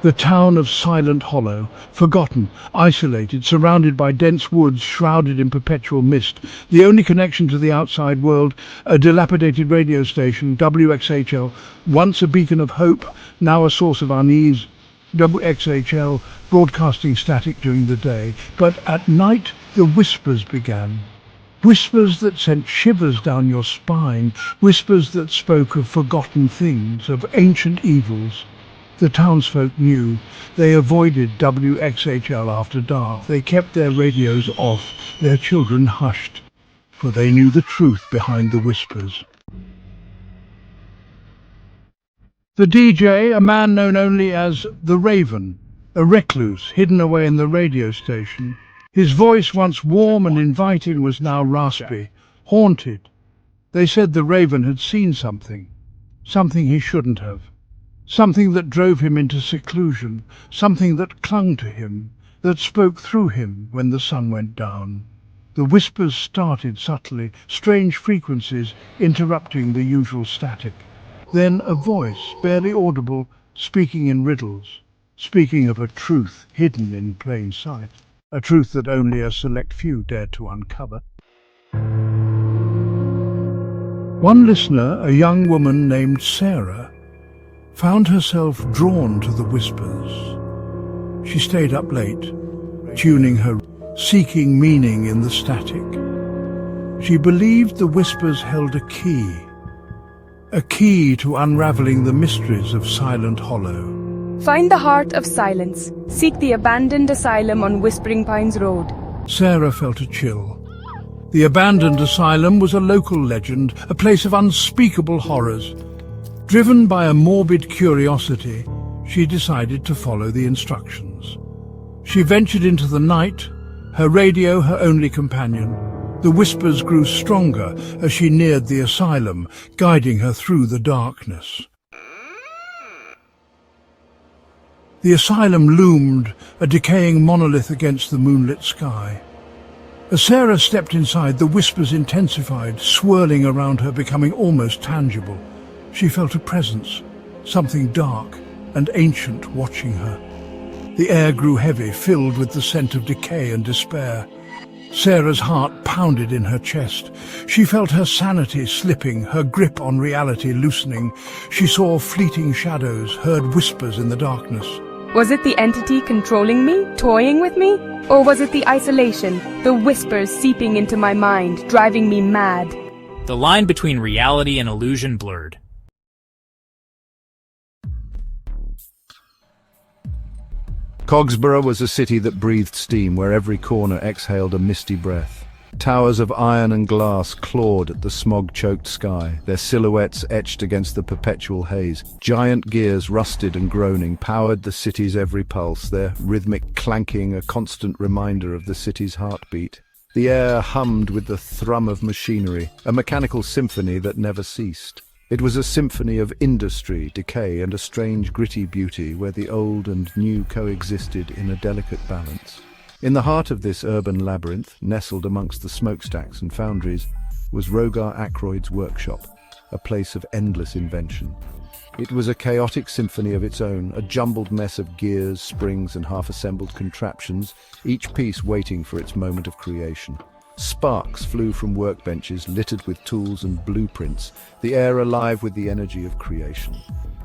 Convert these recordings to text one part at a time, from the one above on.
The town of Silent Hollow, forgotten, isolated, surrounded by dense woods, shrouded in perpetual mist. The only connection to the outside world, a dilapidated radio station, WXHL, once a beacon of hope, now a source of unease. WXHL broadcasting static during the day, but at night the whispers began. Whispers that sent shivers down your spine, whispers that spoke of forgotten things, of ancient evils. The townsfolk knew. They avoided WXHL after dark. They kept their radios off, their children hushed, for they knew the truth behind the whispers. The DJ, a man known only as the Raven, a recluse hidden away in the radio station. His voice, once warm and inviting, was now raspy, haunted. They said the Raven had seen something he shouldn't have. Something that drove him into seclusion, something that clung to him, that spoke through him when the sun went down. The whispers started subtly, strange frequencies interrupting the usual static. Then a voice, barely audible, speaking in riddles, speaking of a truth hidden in plain sight, a truth that only a select few dared to uncover. One listener, a young woman named Sarah, found herself drawn to the whispers. She stayed up late, tuning her, seeking meaning in the static. She believed the whispers held a key to unraveling the mysteries of Silent Hollow. Find the heart of silence. Seek the abandoned asylum on Whispering Pines Road. Sarah felt a chill. The abandoned asylum was a local legend, a place of unspeakable horrors. Driven by a morbid curiosity, she decided to follow the instructions. She ventured into the night, her radio her only companion. The whispers grew stronger as she neared the asylum, guiding her through the darkness. The asylum loomed, a decaying monolith against the moonlit sky. As Sarah stepped inside, the whispers intensified, swirling around her, becoming almost tangible. She felt a presence, something dark and ancient watching her. The air grew heavy, filled with the scent of decay and despair. Sarah's heart pounded in her chest. She felt her sanity slipping, her grip on reality loosening. She saw fleeting shadows, heard whispers in the darkness. Was it the entity controlling me, toying with me? Or was it the isolation, the whispers seeping into my mind, driving me mad? The line between reality and illusion blurred. Cogsborough was a city that breathed steam, where every corner exhaled a misty breath. Towers of iron and glass clawed at the smog-choked sky, their silhouettes etched against the perpetual haze. Giant gears, rusted and groaning, powered the city's every pulse, their rhythmic clanking a constant reminder of the city's heartbeat. The air hummed with the thrum of machinery, a mechanical symphony that never ceased. It was a symphony of industry, decay, and a strange gritty beauty where the old and new coexisted in a delicate balance. In the heart of this urban labyrinth, nestled amongst the smokestacks and foundries, was Rogar Ackyard's workshop, a place of endless invention. It was a chaotic symphony of its own, a jumbled mess of gears, springs, and half-assembled contraptions, each piece waiting for its moment of creation. Sparks flew from workbenches littered with tools and blueprints, the air alive with the energy of creation.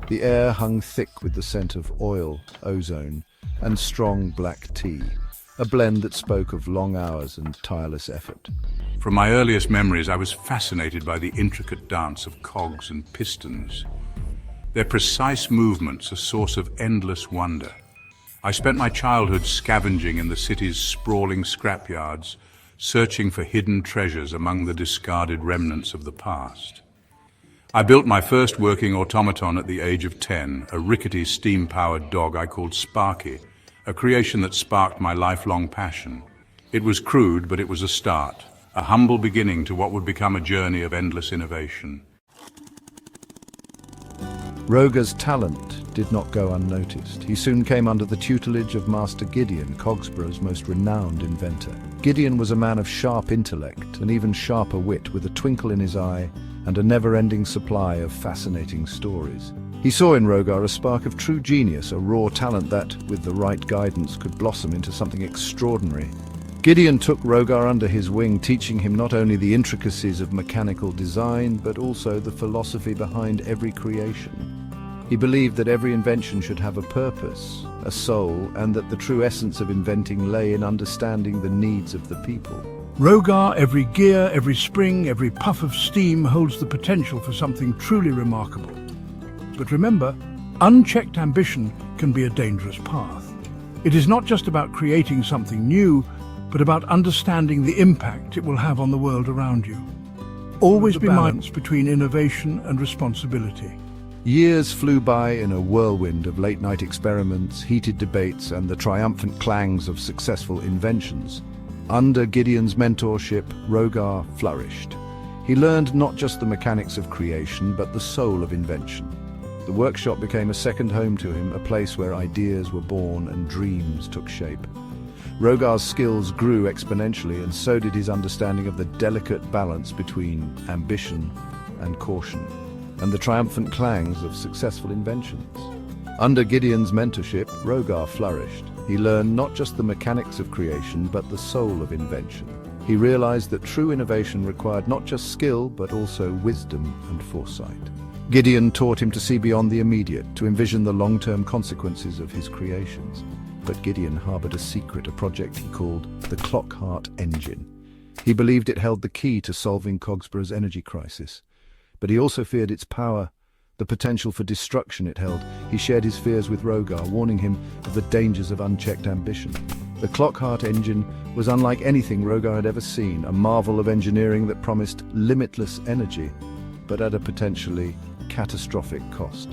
The air hung thick with the scent of oil, ozone, and strong black tea, a blend that spoke of long hours and tireless effort. From my earliest memories, I was fascinated by the intricate dance of cogs and pistons. Their precise movements a source of endless wonder. I spent my childhood scavenging in the city's sprawling scrapyards, searching for hidden treasures among the discarded remnants of the past. I built my first working automaton at the age of 10, a rickety steam-powered dog I called Sparky, a creation that sparked my lifelong passion. It was crude, but it was a start, a humble beginning to what would become a journey of endless innovation. Rogar's talent did not go unnoticed. He soon came under the tutelage of Master Gideon, Cogsborough's most renowned inventor. Gideon was a man of sharp intellect, an even sharper wit, with a twinkle in his eye and a never-ending supply of fascinating stories. He saw in Rogar a spark of true genius, a raw talent that, with the right guidance, could blossom into something extraordinary. Gideon took Rogar under his wing, teaching him not only the intricacies of mechanical design, but also the philosophy behind every creation. He believed that every invention should have a purpose, a soul, and that the true essence of inventing lay in understanding the needs of the people. Rogar, every gear, every spring, every puff of steam holds the potential for something truly remarkable. But remember, unchecked ambition can be a dangerous path. It is not just about creating something new, but about understanding the impact it will have on the world around you. Always be mindful between innovation and responsibility. Years flew by in a whirlwind of late-night experiments, heated debates, and the triumphant clangs of successful inventions. Under Gideon's mentorship, Rogar flourished. He learned not just the mechanics of creation, but the soul of invention. The workshop became a second home to him, a place where ideas were born and dreams took shape. Rogar's skills grew exponentially, and so did his understanding of the delicate balance between ambition and caution, and the triumphant clangs of successful inventions. Under Gideon's mentorship, Rogar flourished. He learned not just the mechanics of creation, but the soul of invention. He realized that true innovation required not just skill, but also wisdom and foresight. Gideon taught him to see beyond the immediate, to envision the long-term consequences of his creations. But Gideon harbored a secret, a project he called the Clockheart Engine. He believed it held the key to solving Cogsborough's energy crisis. But he also feared its power, the potential for destruction it held. He shared his fears with Rogar, warning him of the dangers of unchecked ambition. The Clockheart Engine was unlike anything Rogar had ever seen, a marvel of engineering that promised limitless energy, but at a potentially catastrophic cost.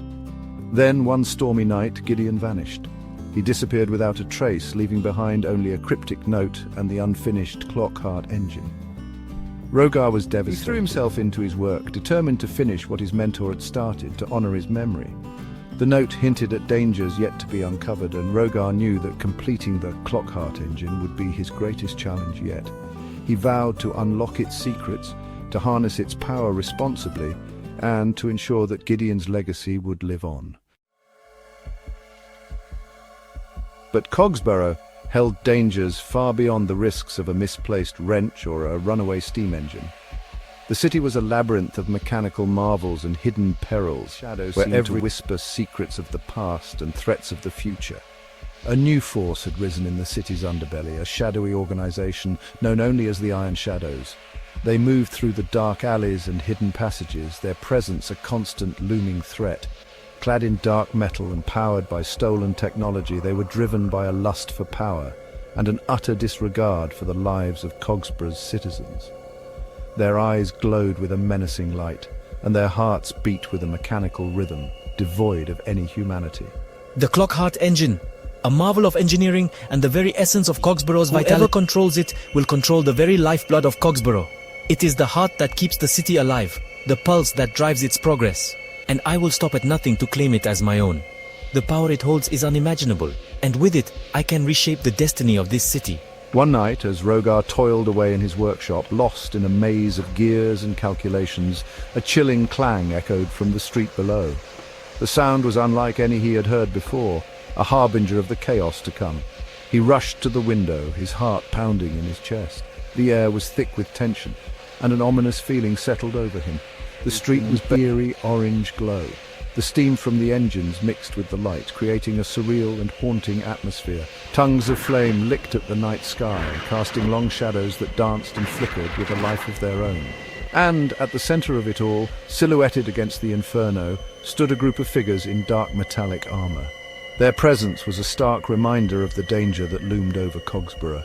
Then, one stormy night, Gideon vanished. He disappeared without a trace, leaving behind only a cryptic note and the unfinished Clockheart Engine. Rogar was devastated. He threw himself into his work, determined to finish what his mentor had started, to honor his memory. The note hinted at dangers yet to be uncovered, and Rogar knew that completing the Clockheart Engine would be his greatest challenge yet. He vowed to unlock its secrets, to harness its power responsibly, and to ensure that Gideon's legacy would live on. But Cogsborough held dangers far beyond the risks of a misplaced wrench or a runaway steam engine. The city was a labyrinth of mechanical marvels and hidden perils, where every whisper secrets of the past and threats of the future. A new force had risen in the city's underbelly, a shadowy organization known only as the Iron Shadows. They moved through the dark alleys and hidden passages, their presence a constant looming threat. Clad in dark metal and powered by stolen technology, they were driven by a lust for power and an utter disregard for the lives of Cogsborough's citizens. Their eyes glowed with a menacing light, and their hearts beat with a mechanical rhythm, devoid of any humanity. The Clockheart Engine, a marvel of engineering and the very essence of Cogsborough's vitality. Whoever controls it will control the very lifeblood of Cogsborough. It is the heart that keeps the city alive, the pulse that drives its progress. And I will stop at nothing to claim it as my own. The power it holds is unimaginable, and with it, I can reshape the destiny of this city. One night, as Rogar toiled away in his workshop, lost in a maze of gears and calculations, a chilling clang echoed from the street below. The sound was unlike any he had heard before, a harbinger of the chaos to come. He rushed to the window, his heart pounding in his chest. The air was thick with tension, and an ominous feeling settled over him. The street was an eerie orange glow. The steam from the engines mixed with the light, creating a surreal and haunting atmosphere. Tongues of flame licked at the night sky, casting long shadows that danced and flickered with a life of their own. And at the center of it all, silhouetted against the inferno, stood a group of figures in dark metallic armor. Their presence was a stark reminder of the danger that loomed over Cogsborough.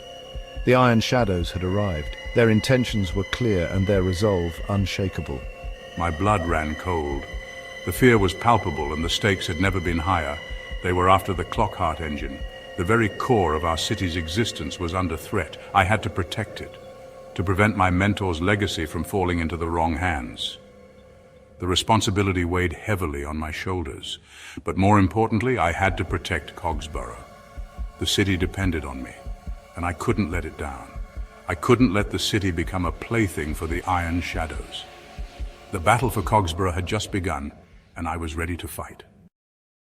The Iron Shadows had arrived. Their intentions were clear and their resolve unshakable. My blood ran cold. The fear was palpable and the stakes had never been higher. They were after the Clockheart Engine. The very core of our city's existence was under threat. I had to protect it, to prevent my mentor's legacy from falling into the wrong hands. The responsibility weighed heavily on my shoulders, but more importantly, I had to protect Cogsborough. The city depended on me, and I couldn't let it down. I couldn't let the city become a plaything for the Iron Shadows. The battle for Cogsborough had just begun, and I was ready to fight.